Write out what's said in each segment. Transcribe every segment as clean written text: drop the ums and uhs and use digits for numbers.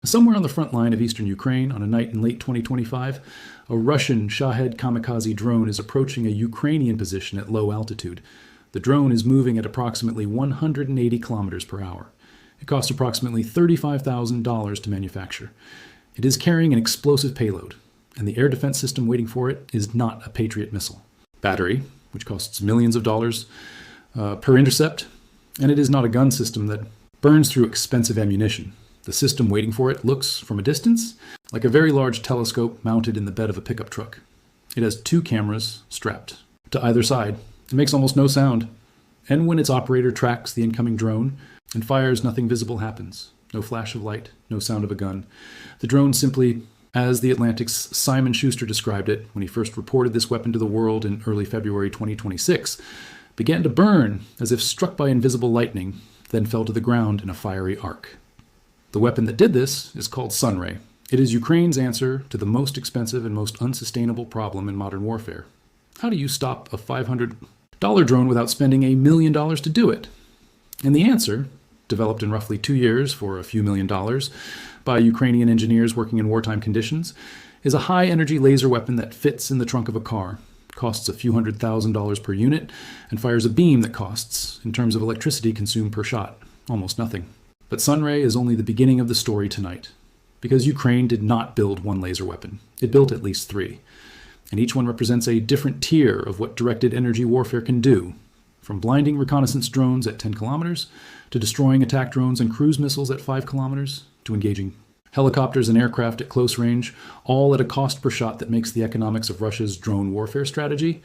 Somewhere on the front line of eastern Ukraine, on a night in late 2025, a Russian Shahed kamikaze drone is approaching a Ukrainian position at low altitude. The drone is moving at approximately 180 kilometers per hour. It costs approximately $35,000 to manufacture. It is carrying an explosive payload, and the air defense system waiting for it is not a Patriot missile. Battery, which costs millions of dollars per intercept, and it is not a gun system that burns through expensive ammunition. The system waiting for it looks, from a distance, like a very large telescope mounted in the bed of a pickup truck. It has 2 cameras strapped to either side. It makes almost no sound, and when its operator tracks the incoming drone and fires, nothing visible happens. No flash of light, no sound of a gun. The drone simply, as The Atlantic's Simon Schuster described it when he first reported this weapon to the world in early February 2026, began to burn as if struck by invisible lightning, then fell to the ground in a fiery arc. The weapon that did this is called Sunray. It is Ukraine's answer to the most expensive and most unsustainable problem in modern warfare. How do you stop a $500 drone without spending $1 million to do it? And the answer, developed in roughly 2 years for a few $1 million by Ukrainian engineers working in wartime conditions, is a high-energy laser weapon that fits in the trunk of a car, costs a few $100,000 per unit, and fires a beam that costs, in terms of electricity consumed per shot, almost nothing. But Sunray is only the beginning of the story tonight, because Ukraine did not build one laser weapon. It built at least 3, and each one represents a different tier of what directed energy warfare can do, from blinding reconnaissance drones at 10 kilometers, to destroying attack drones and cruise missiles at 5 kilometers, to engaging helicopters and aircraft at close range, all at a cost per shot that makes the economics of Russia's drone warfare strategy,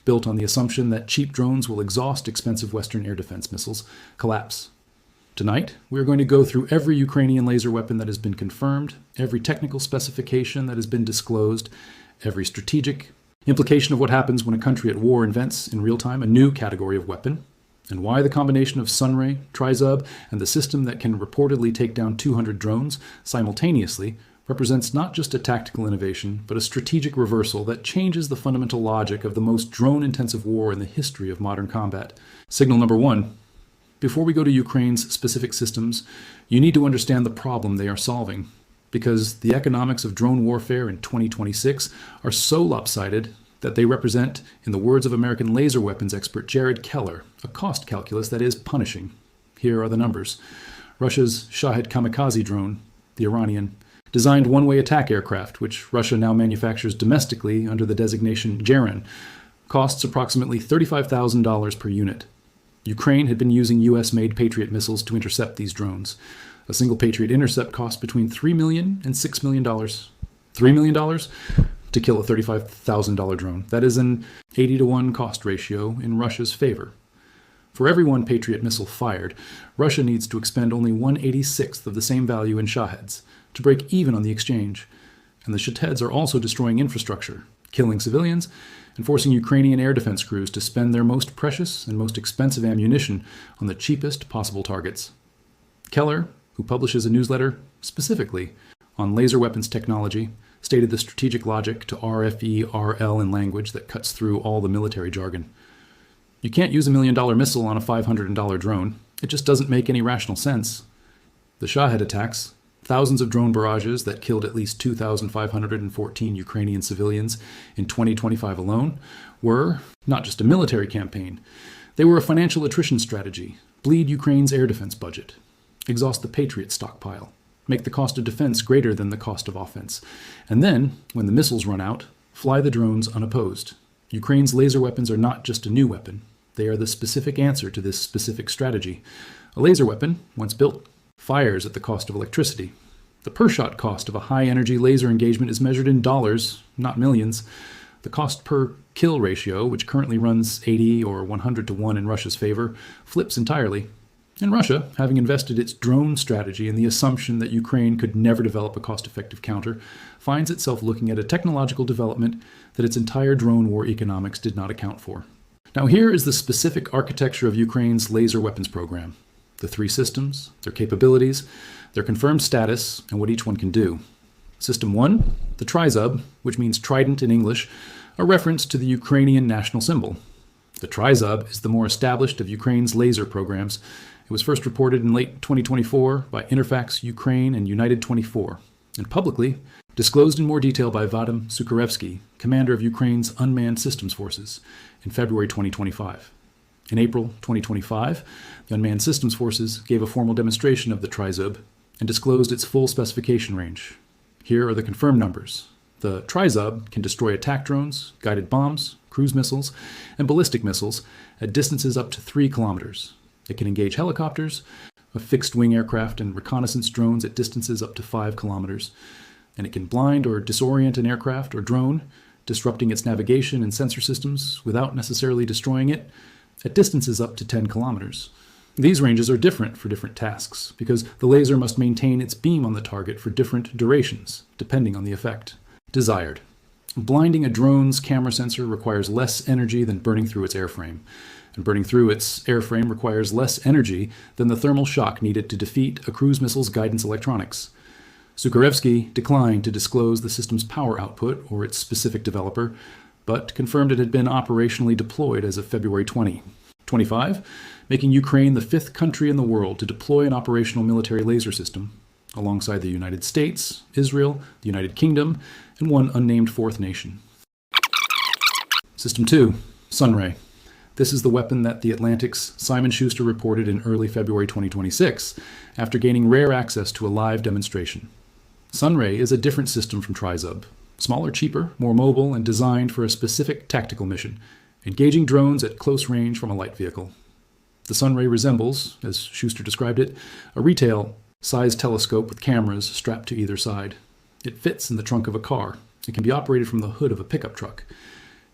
built on the assumption that cheap drones will exhaust expensive Western air defense missiles, collapse. Tonight, we are going to go through every Ukrainian laser weapon that has been confirmed, every technical specification that has been disclosed, every strategic implication of what happens when a country at war invents, in real time, a new category of weapon, and why the combination of Sunray, Trizub, and the system that can reportedly take down 200 drones simultaneously represents not just a tactical innovation, but a strategic reversal that changes the fundamental logic of the most drone-intensive war in the history of modern combat. Signal number 1. Before we go to Ukraine's specific systems, you need to understand the problem they are solving, because the economics of drone warfare in 2026 are so lopsided that they represent, in the words of American laser weapons expert Jared Keller, a cost calculus that is punishing. Here are the numbers. Russia's Shahed kamikaze drone, the Iranian, designed one-way attack aircraft, which Russia now manufactures domestically under the designation Zircon, costs approximately $35,000 per unit. Ukraine had been using US-made Patriot missiles to intercept these drones. A single Patriot intercept cost between $3 million and $6 million. $3 million to kill a $35,000 drone. That is an 80-to-1 cost ratio in Russia's favor. For every one Patriot missile fired, Russia needs to expend only 1/86th of the same value in Shaheds to break even on the exchange. And the Shaheds are also destroying infrastructure, killing civilians, and forcing Ukrainian air defense crews to spend their most precious and most expensive ammunition on the cheapest possible targets. Keller, who publishes a newsletter specifically on laser weapons technology, stated the strategic logic to RFE-RL in language that cuts through all the military jargon. You can't use $1 million missile on a $500 drone. It just doesn't make any rational sense. The Shahed attacks, thousands of drone barrages that killed at least 2,514 Ukrainian civilians in 2025 alone, were not just a military campaign. They were a financial attrition strategy, bleed Ukraine's air defense budget, exhaust the Patriot stockpile, make the cost of defense greater than the cost of offense, and then, when the missiles run out, fly the drones unopposed. Ukraine's laser weapons are not just a new weapon. They are the specific answer to this specific strategy. A laser weapon, once built, fires at the cost of electricity. The per-shot cost of a high-energy laser engagement is measured in dollars, not millions. The cost per kill ratio, which currently runs 80 or 100 to 1 in Russia's favor, flips entirely. And Russia, having invested its drone strategy in the assumption that Ukraine could never develop a cost-effective counter, finds itself looking at a technological development that its entire drone war economics did not account for. Now here is the specific architecture of Ukraine's laser weapons program. The 3 systems, their capabilities, their confirmed status, and what each one can do. System 1, the Trizub, which means trident in English, a reference to the Ukrainian national symbol. The Trizub is the more established of Ukraine's laser programs, was first reported in late 2024 by Interfax Ukraine and United 24, and publicly disclosed in more detail by Vadim Sukharevsky, commander of Ukraine's Unmanned Systems Forces, in February 2025. In April 2025, the Unmanned Systems Forces gave a formal demonstration of the Trizub and disclosed its full specification range. Here are the confirmed numbers. The Trizub can destroy attack drones, guided bombs, cruise missiles, and ballistic missiles at distances up to 3 kilometers. It can engage helicopters, fixed-wing aircraft, and reconnaissance drones at distances up to 5 kilometers. And it can blind or disorient an aircraft or drone, disrupting its navigation and sensor systems without necessarily destroying it, at distances up to 10 kilometers. These ranges are different for different tasks, because the laser must maintain its beam on the target for different durations, depending on the effect desired. Blinding a drone's camera sensor requires less energy than burning through its airframe, and burning through its airframe requires less energy than the thermal shock needed to defeat a cruise missile's guidance electronics. Sukharevsky declined to disclose the system's power output or its specific developer, but confirmed it had been operationally deployed as of February 2025, making Ukraine the 5th country in the world to deploy an operational military laser system, alongside the United States, Israel, the United Kingdom, and one unnamed 4th nation. System 2, Sunray. This is the weapon that The Atlantic's Simon Schuster reported in early February 2026, after gaining rare access to a live demonstration. Sunray is a different system from Trizub. Smaller, cheaper, more mobile, and designed for a specific tactical mission, engaging drones at close range from a light vehicle. The Sunray resembles, as Schuster described it, a retail-sized telescope with cameras strapped to either side. It fits in the trunk of a car. It can be operated from the hood of a pickup truck.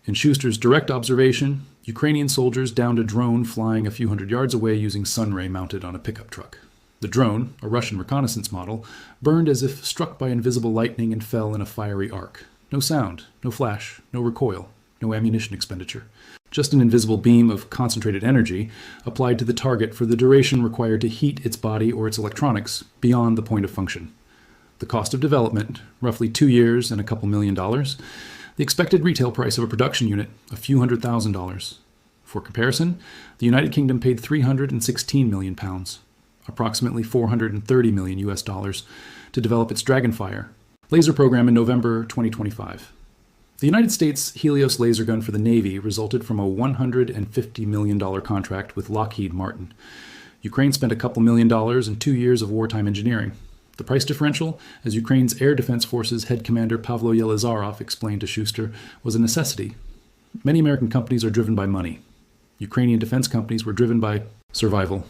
In Schuster's direct observation, Ukrainian soldiers downed a drone flying a few hundred yards away using Sunray mounted on a pickup truck. The drone, a Russian reconnaissance model, burned as if struck by invisible lightning and fell in a fiery arc. No sound, no flash, no recoil, no ammunition expenditure. Just an invisible beam of concentrated energy applied to the target for the duration required to heat its body or its electronics beyond the point of function. The cost of development, roughly 2 years and a couple $1 million. The expected retail price of a production unit, a few $100,000. For comparison, the United Kingdom paid £316 million, approximately $430 million US dollars, to develop its Dragonfire laser program in November 2025. The United States Helios laser gun for the Navy resulted from a $150 million contract with Lockheed Martin. Ukraine spent a couple $1 million and 2 years of wartime engineering. The price differential, as Ukraine's Air Defense Forces head commander Pavlo Yelizarov explained to Schuster, was a necessity. Many American companies are driven by money. Ukrainian defense companies were driven by survival.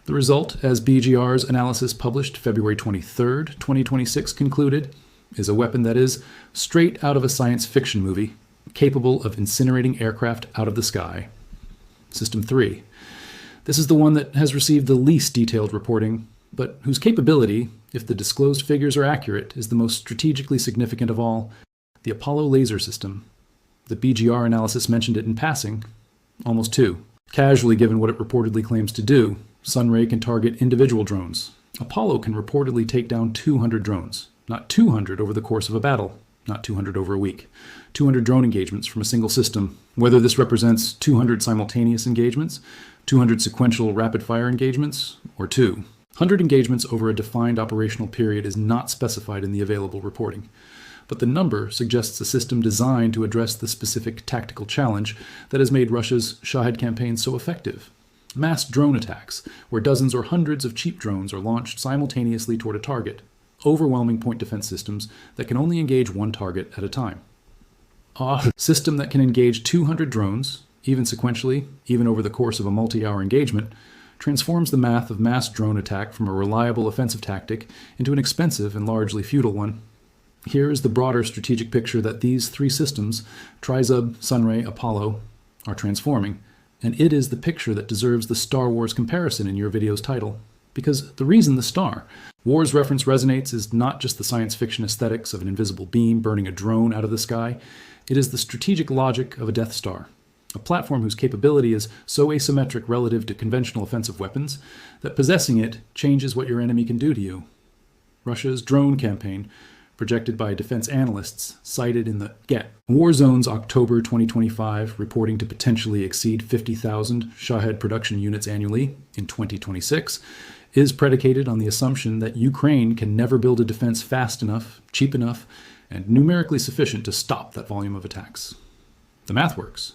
The result, as BGR's analysis published February 23, 2026, concluded, is a weapon that is straight out of a science fiction movie, capable of incinerating aircraft out of the sky. System 3. This is the one that has received the least detailed reporting, but whose capability, if the disclosed figures are accurate, is the most strategically significant of all, the Apollo laser system. The BGR analysis mentioned it in passing, almost 2. Casually given what it reportedly claims to do, Sunray can target individual drones. Apollo can reportedly take down 200 drones. Not 200 over the course of a battle, not 200 over a week. 200 drone engagements from a single system. Whether this represents 200 simultaneous engagements, 200 sequential rapid-fire engagements, or 100 engagements over a defined operational period is not specified in the available reporting. But the number suggests a system designed to address the specific tactical challenge that has made Russia's Shahed campaign so effective. Mass drone attacks, where dozens or hundreds of cheap drones are launched simultaneously toward a target. Overwhelming point defense systems that can only engage one target at a time. A system that can engage 200 drones, even sequentially, even over the course of a multi-hour engagement, transforms the math of mass drone attack from a reliable offensive tactic into an expensive and largely futile one. Here is the broader strategic picture that these 3 systems, Trizub, Sunray, Apollo, are transforming, and it is the picture that deserves the Star Wars comparison in your video's title. Because the reason the star, Wars reference resonates, is not just the science fiction aesthetics of an invisible beam burning a drone out of the sky, it is the strategic logic of a Death Star, a platform whose capability is so asymmetric relative to conventional offensive weapons that possessing it changes what your enemy can do to you. Russia's drone campaign projected by defense analysts cited in the Get. Warzone's October 2025 reporting to potentially exceed 50,000 Shahed production units annually in 2026 is predicated on the assumption that Ukraine can never build a defense fast enough, cheap enough, and numerically sufficient to stop that volume of attacks. The math works.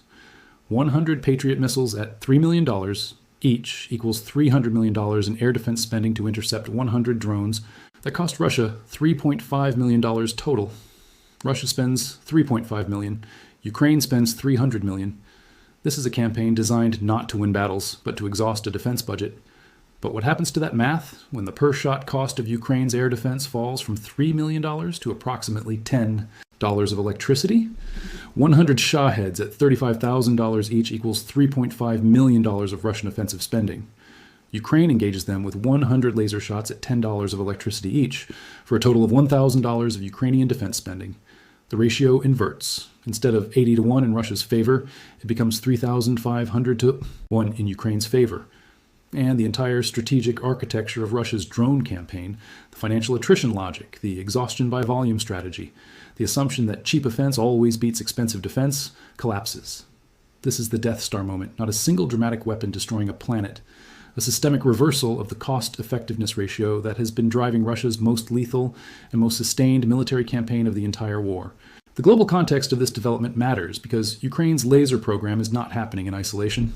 100 Patriot missiles at $3 million each equals $300 million in air defense spending to intercept 100 drones that cost Russia $3.5 million total. Russia spends $3.5 million. Ukraine spends $300 million. This is a campaign designed not to win battles, but to exhaust a defense budget. But what happens to that math when the per-shot cost of Ukraine's air defense falls from $3 million to approximately $10 of electricity? 100 Shaheds at $35,000 each equals $3.5 million of Russian offensive spending. Ukraine engages them with 100 laser shots at $10 of electricity each, for a total of $1,000 of Ukrainian defense spending. The ratio inverts. Instead of 80 to 1 in Russia's favor, it becomes 3,500 to 1 in Ukraine's favor. And the entire strategic architecture of Russia's drone campaign, the financial attrition logic, the exhaustion by volume strategy, the assumption that cheap offense always beats expensive defense, collapses. This is the Death Star moment, not a single dramatic weapon destroying a planet, a systemic reversal of the cost-effectiveness ratio that has been driving Russia's most lethal and most sustained military campaign of the entire war. The global context of this development matters because Ukraine's laser program is not happening in isolation.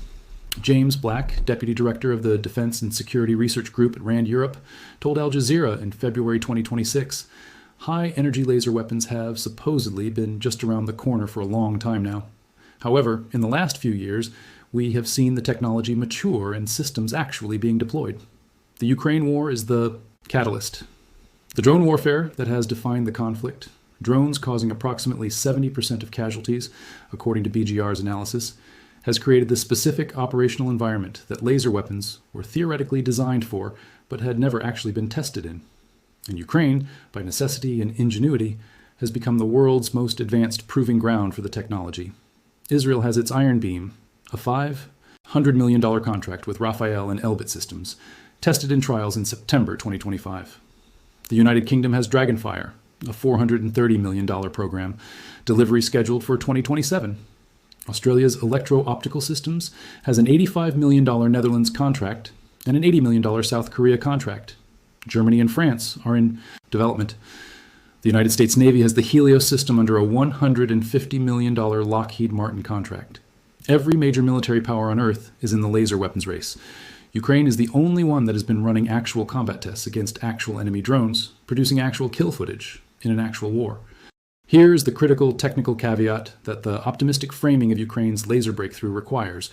James Black, deputy director of the Defense and Security Research Group at RAND Europe, told Al Jazeera in February 2026, high-energy laser weapons have supposedly been just around the corner for a long time now. However, in the last few years, we have seen the technology mature and systems actually being deployed. The Ukraine war is the catalyst. The drone warfare that has defined the conflict, drones causing approximately 70% of casualties, according to BGR's analysis, has created the specific operational environment that laser weapons were theoretically designed for, but had never actually been tested in. And Ukraine, by necessity and ingenuity, has become the world's most advanced proving ground for the technology. Israel has its Iron Beam, a $500 million contract with Rafael and Elbit Systems, tested in trials in September 2025. The United Kingdom has Dragonfire, a $430 million program, delivery scheduled for 2027. Australia's Electro-Optical Systems has an $85 million Netherlands contract and an $80 million South Korea contract. Germany and France are in development. The United States Navy has the Helios system under a $150 million Lockheed Martin contract. Every major military power on Earth is in the laser weapons race. Ukraine is the only one that has been running actual combat tests against actual enemy drones, producing actual kill footage in an actual war. Here's the critical technical caveat that the optimistic framing of Ukraine's laser breakthrough requires,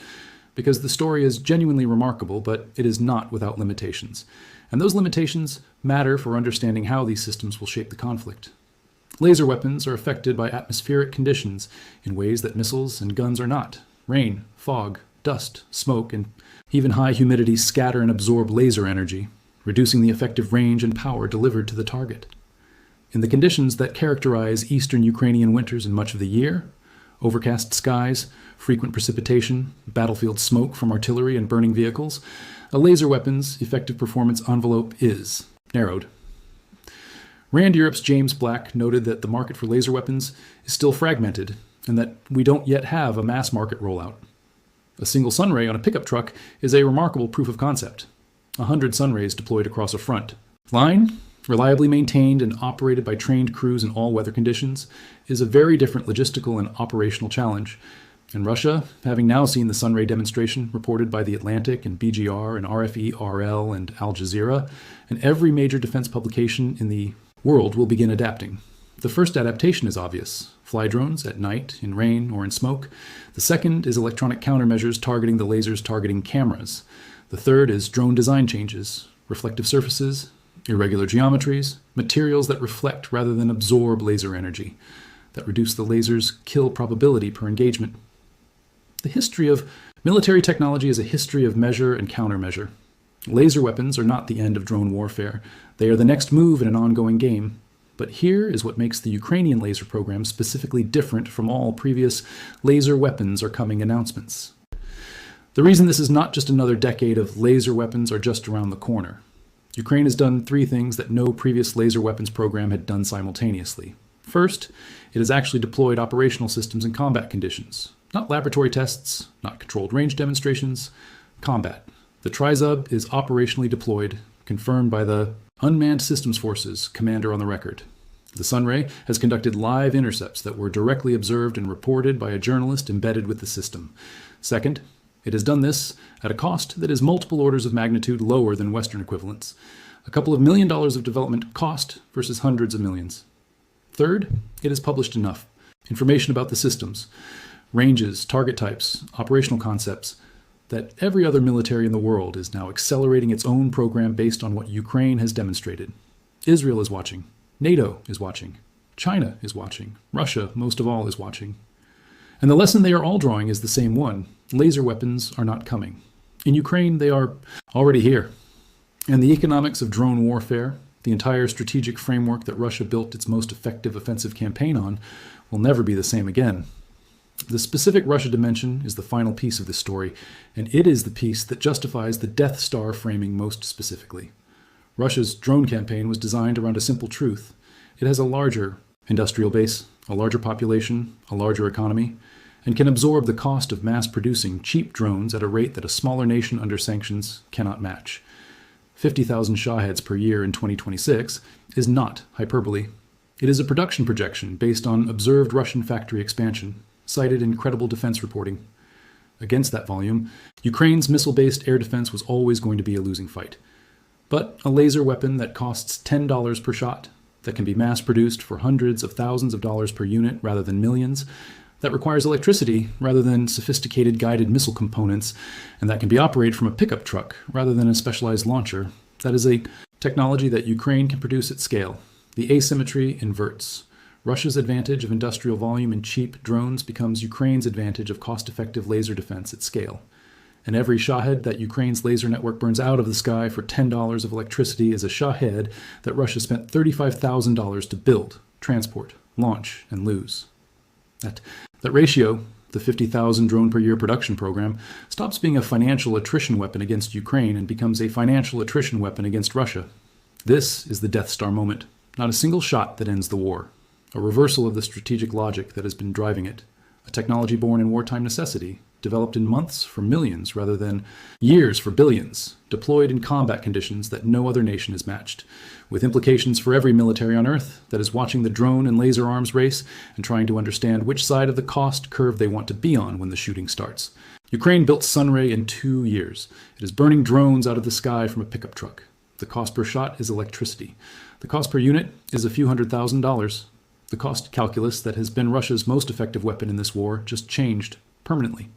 because the story is genuinely remarkable, but it is not without limitations. And those limitations matter for understanding how these systems will shape the conflict. Laser weapons are affected by atmospheric conditions in ways that missiles and guns are not. Rain, fog, dust, smoke, and even high humidity scatter and absorb laser energy, reducing the effective range and power delivered to the target. In the conditions that characterize eastern Ukrainian winters in much of the year, overcast skies, frequent precipitation, battlefield smoke from artillery and burning vehicles, a laser weapon's effective performance envelope is narrowed. RAND Europe's James Black noted that the market for laser weapons is still fragmented and that we don't yet have a mass market rollout. A single sunray on a pickup truck is a remarkable proof of concept. 100 sunrays deployed across a front line, reliably maintained and operated by trained crews in all weather conditions, is a very different logistical and operational challenge. And Russia, having now seen the sunray demonstration reported by The Atlantic and BGR and RFE-RL and Al Jazeera, and every major defense publication in the world will begin adapting. The first adaptation is obvious: fly drones at night, in rain, or in smoke. The second is electronic countermeasures targeting the lasers targeting cameras. The third is drone design changes, reflective surfaces, irregular geometries, materials that reflect rather than absorb laser energy, that reduce the laser's kill probability per engagement. The history of military technology is a history of measure and countermeasure. Laser weapons are not the end of drone warfare. They are the next move in an ongoing game. But here is what makes the Ukrainian laser program specifically different from all previous laser weapons are coming announcements. The reason this is not just another decade of laser weapons are just around the corner. Ukraine has done three things that no previous laser weapons program had done simultaneously. First, it has actually deployed operational systems in combat conditions. Not laboratory tests, not controlled range demonstrations, combat. The Trizub is operationally deployed, confirmed by the Unmanned Systems Forces commander on the record. The Sunray has conducted live intercepts that were directly observed and reported by a journalist embedded with the system. Second, it has done this at a cost that is multiple orders of magnitude lower than Western equivalents. A couple of $1 million of development cost versus hundreds of millions. Third, it has published enough information about the systems, ranges, target types, operational concepts, that every other military in the world is now accelerating its own program based on what Ukraine has demonstrated. Israel is watching. NATO is watching. China is watching. Russia, most of all, is watching. And the lesson they are all drawing is the same one. Laser weapons are not coming. In Ukraine, they are already here. And the economics of drone warfare, the entire strategic framework that Russia built its most effective offensive campaign on, will never be the same again. The specific Russia dimension is the final piece of this story, and it is the piece that justifies the Death Star framing most specifically. Russia's drone campaign was designed around a simple truth. It has a larger industrial base, a larger population, a larger economy, and can absorb the cost of mass-producing cheap drones at a rate that a smaller nation under sanctions cannot match. 50,000 Shaheds per year in 2026 is not hyperbole. It is a production projection based on observed Russian factory expansion, cited in credible defense reporting. Against that volume, Ukraine's missile-based air defense was always going to be a losing fight. But a laser weapon that costs $10 per shot, that can be mass-produced for hundreds of thousands of dollars per unit rather than millions, that requires electricity rather than sophisticated guided missile components, and that can be operated from a pickup truck rather than a specialized launcher, that is a technology that Ukraine can produce at scale. The asymmetry inverts. Russia's advantage of industrial volume and cheap drones becomes Ukraine's advantage of cost-effective laser defense at scale. And every Shahed that Ukraine's laser network burns out of the sky for $10 of electricity is a Shahed that Russia spent $35,000 to build, transport, launch, and lose. That ratio, the 50,000 drone per year production program, stops being a financial attrition weapon against Ukraine and becomes a financial attrition weapon against Russia. This is the Death Star moment. Not a single shot that ends the war. A reversal of the strategic logic that has been driving it. A technology born in wartime necessity, developed in months for millions rather than years for billions, deployed in combat conditions that no other nation has matched, with implications for every military on Earth that is watching the drone and laser arms race and trying to understand which side of the cost curve they want to be on when the shooting starts. Ukraine built Sunray in 2 years. It is burning drones out of the sky from a pickup truck. The cost per shot is electricity. The cost per unit is a few $100,000. The cost calculus that has been Russia's most effective weapon in this war just changed permanently.